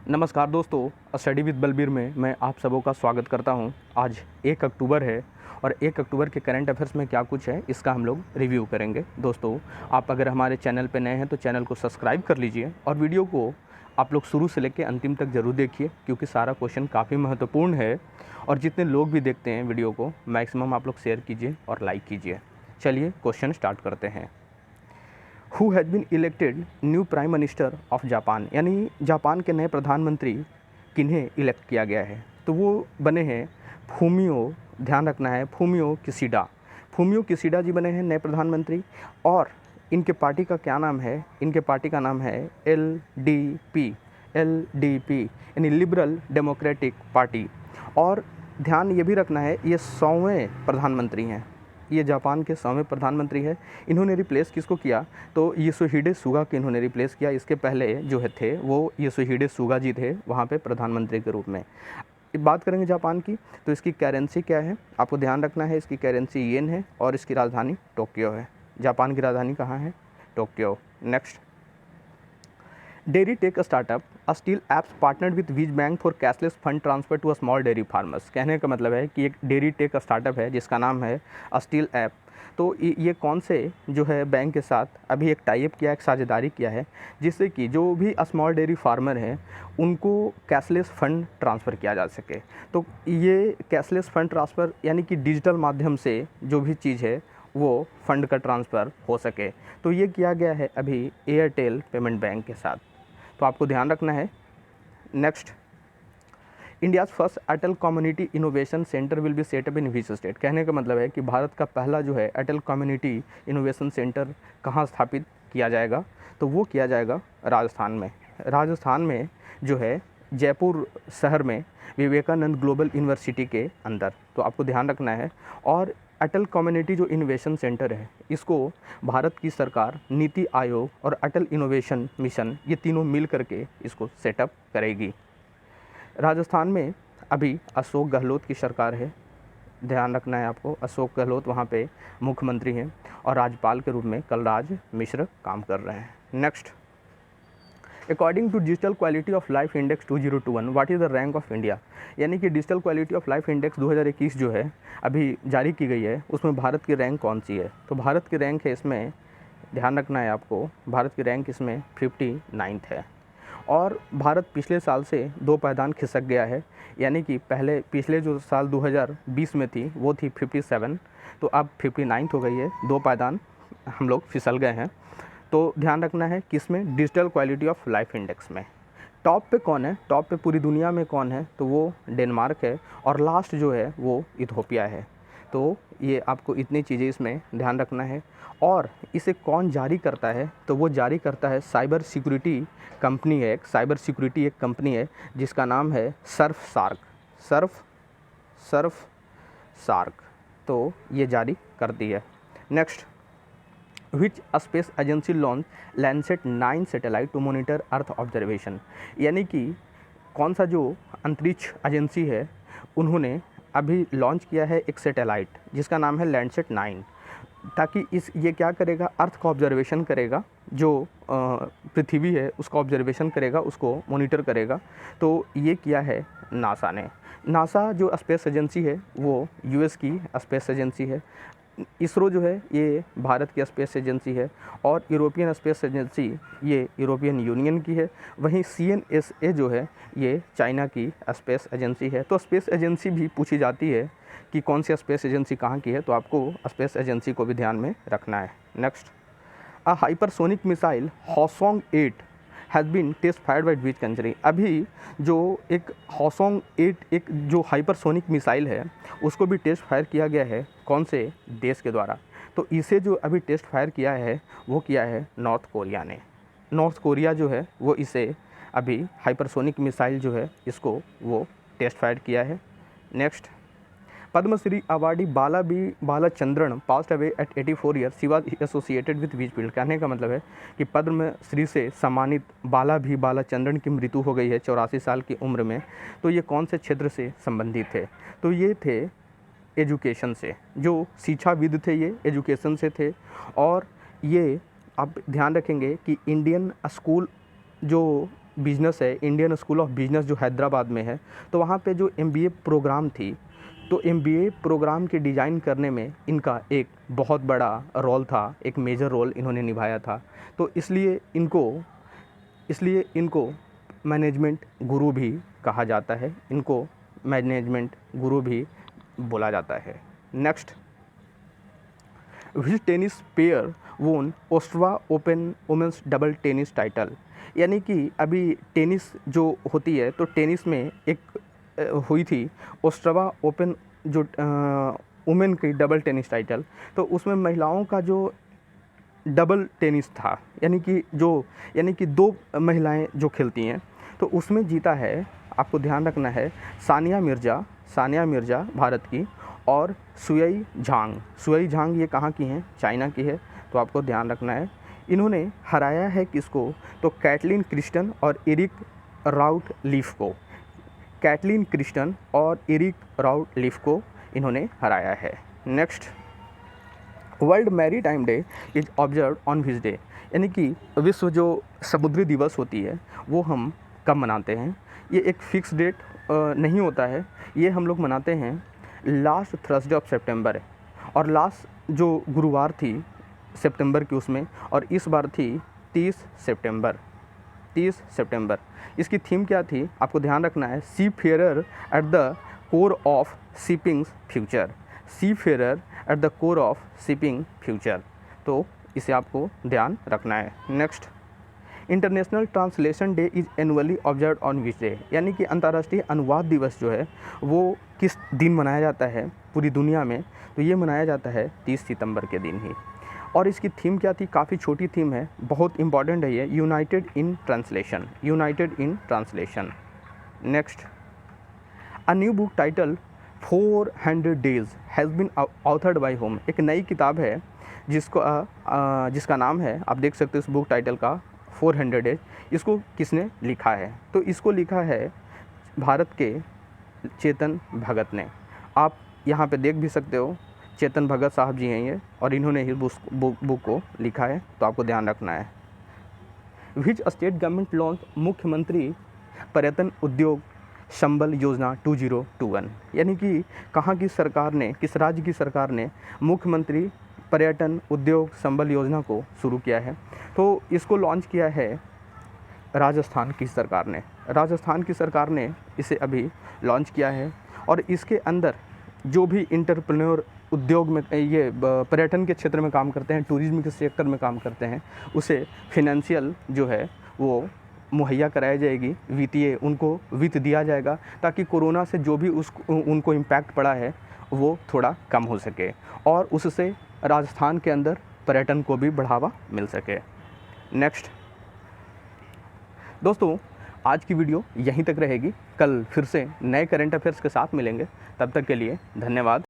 नमस्कार दोस्तों, study with Balbir में मैं आप सबों का स्वागत करता हूं। आज 1 अक्टूबर है और 1 अक्टूबर के करंट अफेयर्स में क्या कुछ है इसका हम लोग रिव्यू करेंगे। दोस्तों, आप अगर हमारे चैनल पर नए हैं तो चैनल को सब्सक्राइब कर लीजिए और वीडियो को आप लोग शुरू से लेकर अंतिम तक ज़रूर देखिए, क्योंकि सारा क्वेश्चन काफ़ी महत्वपूर्ण है और जितने लोग भी देखते हैं वीडियो को मैक्सिमम आप लोग शेयर कीजिए और लाइक कीजिए। चलिए क्वेश्चन स्टार्ट करते हैं। Who has been elected new prime minister of Japan, यानी जापान के नए प्रधानमंत्री किन्हें इलेक्ट किया गया है? तो वो बने हैं फूमियो, ध्यान रखना है, फूमियो किशिडा। फूमियो किशिडा जी बने हैं नए प्रधानमंत्री और इनके पार्टी का क्या नाम है? इनके पार्टी का नाम है एलडीपी, एलडीपी यानी लिबरल डेमोक्रेटिक पार्टी। और ध्यान ये भी रखना है, ये 100वें प्रधानमंत्री हैं, ये जापान के 100वें प्रधानमंत्री है। इन्होंने रिप्लेस किसको किया? तो योशिहिडे सुगा के इन्होंने रिप्लेस किया। इसके पहले जो है थे वो योशिहिडे सुगा जी थे वहाँ पे प्रधानमंत्री के रूप में। बात करेंगे जापान की, तो इसकी करेंसी क्या है आपको ध्यान रखना है। इसकी करेंसी येन है और इसकी राजधानी टोक्यो है। जापान की राजधानी कहाँ है? Tokyo. Next, dairy tech startup Stellapps partnered with which bank for cashless fund transfer to a small dairy farmers. कहने का मतलब है कि एक डेयरी टेक स्टार्टअप है जिसका नाम है स्टील ऐप। तो ये कौन से जो है बैंक के साथ अभी एक टाई अप किया, एक साझेदारी किया है, जिससे कि जो भी स्मॉल डेयरी फार्मर हैं उनको कैशलेस फ़ंड ट्रांसफ़र किया जा सके। तो ये कैशलेस फ़ंड ट्रांसफ़र यानी कि डिजिटल माध्यम से जो भी चीज़ है वो फ़ंड का ट्रांसफ़र हो सके। तो ये किया गया है अभी एयरटेल पेमेंट बैंक के साथ, तो आपको ध्यान रखना है। Next, India's first Atal community innovation centre will be set up in which state. कहने का मतलब है कि भारत का पहला जो है अटल कम्युनिटी इनोवेशन सेंटर कहाँ स्थापित किया जाएगा? तो वो किया जाएगा राजस्थान में। राजस्थान में जो है जयपुर शहर में विवेकानंद ग्लोबल यूनिवर्सिटी के अंदर। तो आपको ध्यान रखना है। और अटल कम्युनिटी जो इनोवेशन सेंटर है इसको भारत की सरकार, नीति आयोग और अटल इनोवेशन मिशन ये तीनों मिल करके इसको सेटअप करेगी। राजस्थान में अभी अशोक गहलोत की सरकार है, ध्यान रखना है आपको। अशोक गहलोत वहाँ पे मुख्यमंत्री हैं और राज्यपाल के रूप में कलराज मिश्र काम कर रहे हैं। Next, according to digital quality of life index 2021 what is the rank of India. यानी कि digital quality of life index 2021 जो है अभी जारी की गई है, उसमें भारत की रैंक कौन सी है? तो भारत की रैंक है इसमें, ध्यान रखना है आपको, भारत की रैंक इसमें 59 है। और भारत पिछले साल से 2 पायदान खिसक गया है, यानी कि पिछले जो साल 2020 में थी वो थी 57, तो अब 59 हो गई है। 2 पायदान हम लोग फिसल गए हैं। तो ध्यान रखना है किसमें? Digital quality of life index में। टॉप पे कौन है? टॉप पे पूरी दुनिया में कौन है? तो वो डेनमार्क है और लास्ट जो है वो इथोपिया है। तो ये आपको इतनी चीज़ें इसमें ध्यान रखना है। और इसे कौन जारी करता है? तो वो जारी करता है साइबर सिक्योरिटी कंपनी है, एक साइबर सिक्योरिटी एक कंपनी है जिसका नाम है सर्फ सार्क। तो ये जारी करती है। Next, which space agency launch Landsat 9 satellite to monitor earth observation. यानी कि कौन सा जो अंतरिक्ष एजेंसी है उन्होंने अभी लॉन्च किया है एक सैटेलाइट जिसका नाम है लैंडसेट 9, ताकि ये क्या करेगा? अर्थ का ऑब्जर्वेशन करेगा, जो पृथ्वी है उसका ऑब्जर्वेशन करेगा, उसको मॉनिटर करेगा। तो ये किया है नासा ने। नासा जो स्पेस एजेंसी है वो यूएस की स्पेस एजेंसी है। इसरो जो है ये भारत की स्पेस एजेंसी है और यूरोपियन स्पेस एजेंसी ये यूरोपियन यूनियन की है। वहीं CNSA जो है ये चाइना की स्पेस एजेंसी है। तो स्पेस एजेंसी भी पूछी जाती है कि कौन सी स्पेस एजेंसी कहाँ की है, तो आपको स्पेस एजेंसी को भी ध्यान में रखना है। Next, a hypersonic missile Hwasong 8 has been test fired by which country. अभी जो एक हॉसोंग 8 एक जो हाइपरसोनिक मिसाइल है उसको भी टेस्ट फायर किया गया है, कौन से देश के द्वारा? तो इसे जो अभी टेस्ट फायर किया है वो किया है नॉर्थ कोरिया ने। नॉर्थ कोरिया जो है वो इसे अभी हाइपरसोनिक मिसाइल जो है इसको वो टेस्ट फायर किया है। Next, Padma Shri awardee Balachandran passed away at 84 year, she was associated with which field. कहने का मतलब है कि पद्मश्री से सम्मानित बालाचंद्रन की मृत्यु हो गई है 84 साल की उम्र में। तो ये कौन से क्षेत्र से संबंधित थे? तो ये थे एजुकेशन से, जो शिक्षाविद थे ये एजुकेशन से थे। और ये आप ध्यान रखेंगे कि इंडियन स्कूल जो बिज़नेस है, इंडियन स्कूल ऑफ बिज़नेस जो हैदराबाद में है, तो वहाँ पे जो MBA प्रोग्राम थी, तो MBA प्रोग्राम के डिज़ाइन करने में इनका एक बहुत बड़ा रोल था, एक मेजर रोल इन्होंने निभाया था। तो इसलिए इनको मैनेजमेंट गुरु भी कहा जाता है, इनको मैनेजमेंट गुरु भी बोला जाता है। नेक्स्ट, विच tennis pair won Ostrava Open women's double tennis title. यानी कि अभी टेनिस जो होती है, तो टेनिस में एक हुई थी ओस्ट्रेवा ओपन जो वुमेन की डबल टेनिस टाइटल, तो उसमें महिलाओं का जो डबल टेनिस था, यानी कि 2 महिलाएं जो खेलती हैं, तो उसमें जीता है, आपको ध्यान रखना है, सानिया मिर्ज़ा भारत की, और सुई झांग ये कहाँ की हैं? चाइना की है, तो आपको ध्यान रखना है। इन्होंने हराया है किसको? तो कैटलिन क्रिस्टन और एरिक राउटलिफ को इन्होंने हराया है। Next, world maritime day is observe on which day. यानी कि विश्व जो समुद्री दिवस होती है वो हम कब मनाते हैं? ये एक फ़िक्स डेट नहीं होता है, ये हम लोग मनाते हैं लास्ट थर्सडे ऑफ सितंबर, और लास्ट जो गुरुवार थी सितंबर की उसमें, और इस बार थी 30 सितंबर। इसकी थीम क्या थी? आपको ध्यान रखना है, seafarer at the core of shipping future. तो इसे आपको ध्यान रखना है। Next, international translation day is annually observe on which day. यानी कि अंतर्राष्ट्रीय अनुवाद दिवस जो है वो किस दिन मनाया जाता है पूरी दुनिया में? तो ये मनाया जाता है 30 सितंबर के दिन ही। और इसकी थीम क्या थी? काफ़ी छोटी थीम है, बहुत इंपॉर्टेंट है ये, united in translation. Next, a new book title 400 days has been authored by home. एक नई किताब है जिसका नाम है, आप देख सकते हो इस बुक टाइटल का, 400 डेज। इसको किसने लिखा है? तो इसको लिखा है भारत के चेतन भगत ने। आप यहाँ पे देख भी सकते हो, चेतन भगत साहब जी हैं ये, और इन्होंने ही बुक को लिखा है, तो आपको ध्यान रखना है। विच स्टेट गवर्नमेंट लॉन्च मुख्यमंत्री पर्यटन उद्योग संबल योजना 2021। यानी कि कहाँ की सरकार ने, किस राज्य की सरकार ने मुख्यमंत्री पर्यटन उद्योग संबल योजना को शुरू किया है? तो इसको लॉन्च किया है राजस्थान की सरकार ने इसे अभी लॉन्च किया है। और इसके अंदर जो भी इंटरप्रेन्योर उद्योग में, ये पर्यटन के क्षेत्र में काम करते हैं, टूरिज्म के सेक्टर में काम करते हैं, उसे फिनेंशियल जो है वो मुहैया कराई जाएगी, उनको वित्त दिया जाएगा, ताकि कोरोना से जो भी उनको इम्पैक्ट पड़ा है वो थोड़ा कम हो सके, और उससे राजस्थान के अंदर पर्यटन को भी बढ़ावा मिल सके। नेक्स्ट दोस्तों, आज की वीडियो यहीं तक रहेगी, कल फिर से नए करंट अफेयर्स के साथ मिलेंगे, तब तक के लिए धन्यवाद।